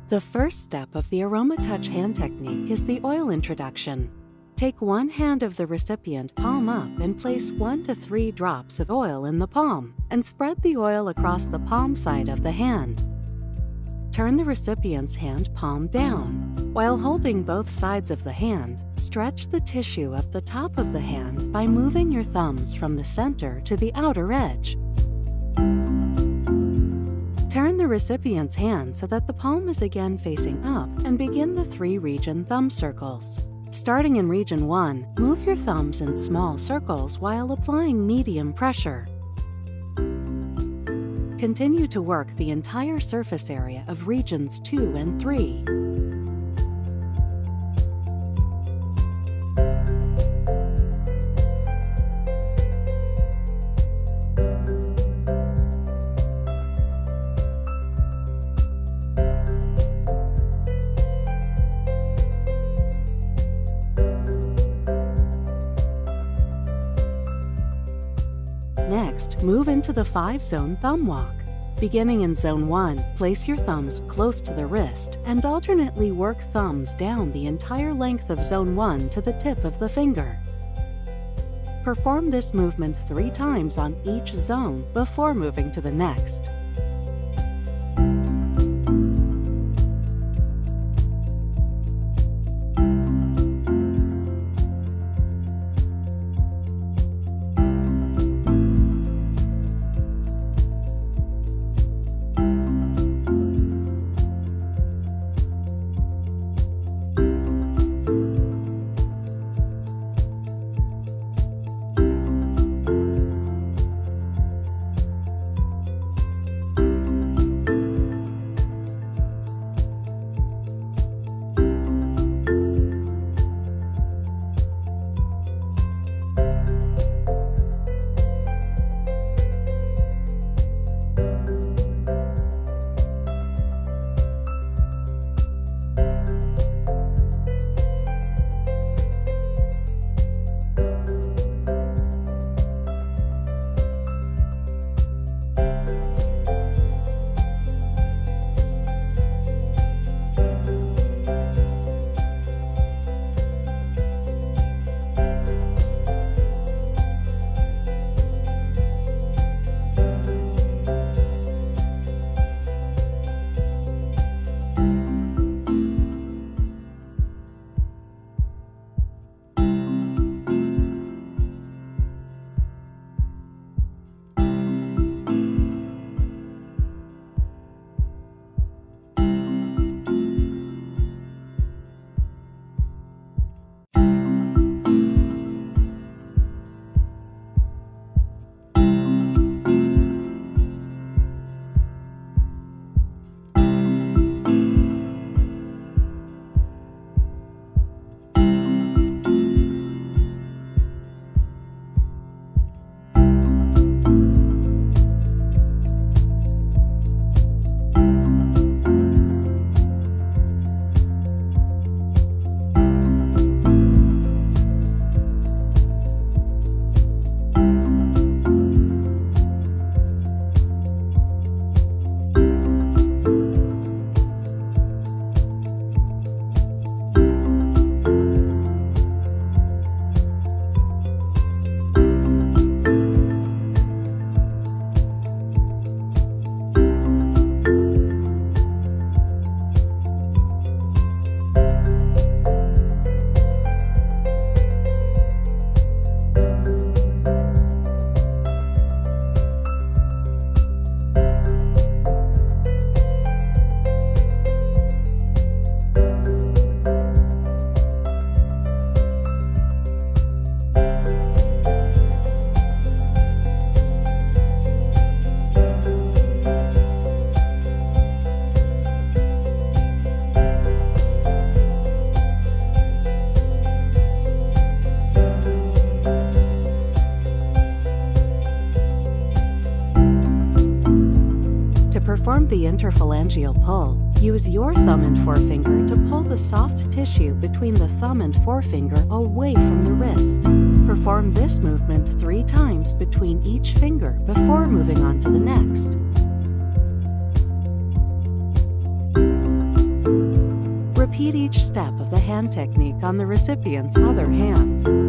The first step of the AromaTouch Hand Technique is the oil introduction. Take one hand of the recipient palm up and place 1 to 3 drops of oil in the palm, and spread the oil across the palm side of the hand. Turn the recipient's hand palm down. While holding both sides of the hand, stretch the tissue of the top of the hand by moving your thumbs from the center to the outer edge. Turn the recipient's hand so that the palm is again facing up and begin the 3-region thumb circles. Starting in region 1, move your thumbs in small circles while applying medium pressure. Continue to work the entire surface area of regions 2 and 3. Next, move into the 5-zone thumb walk. Beginning in Zone 1, place your thumbs close to the wrist and alternately work thumbs down the entire length of Zone 1 to the tip of the finger. Perform this movement 3 times on each zone before moving to the next. perform the interphalangeal pull, use your thumb and forefinger to pull the soft tissue between the thumb and forefinger away from the wrist. Perform this movement 3 times between each finger before moving on to the next. Repeat each step of the hand technique on the recipient's other hand.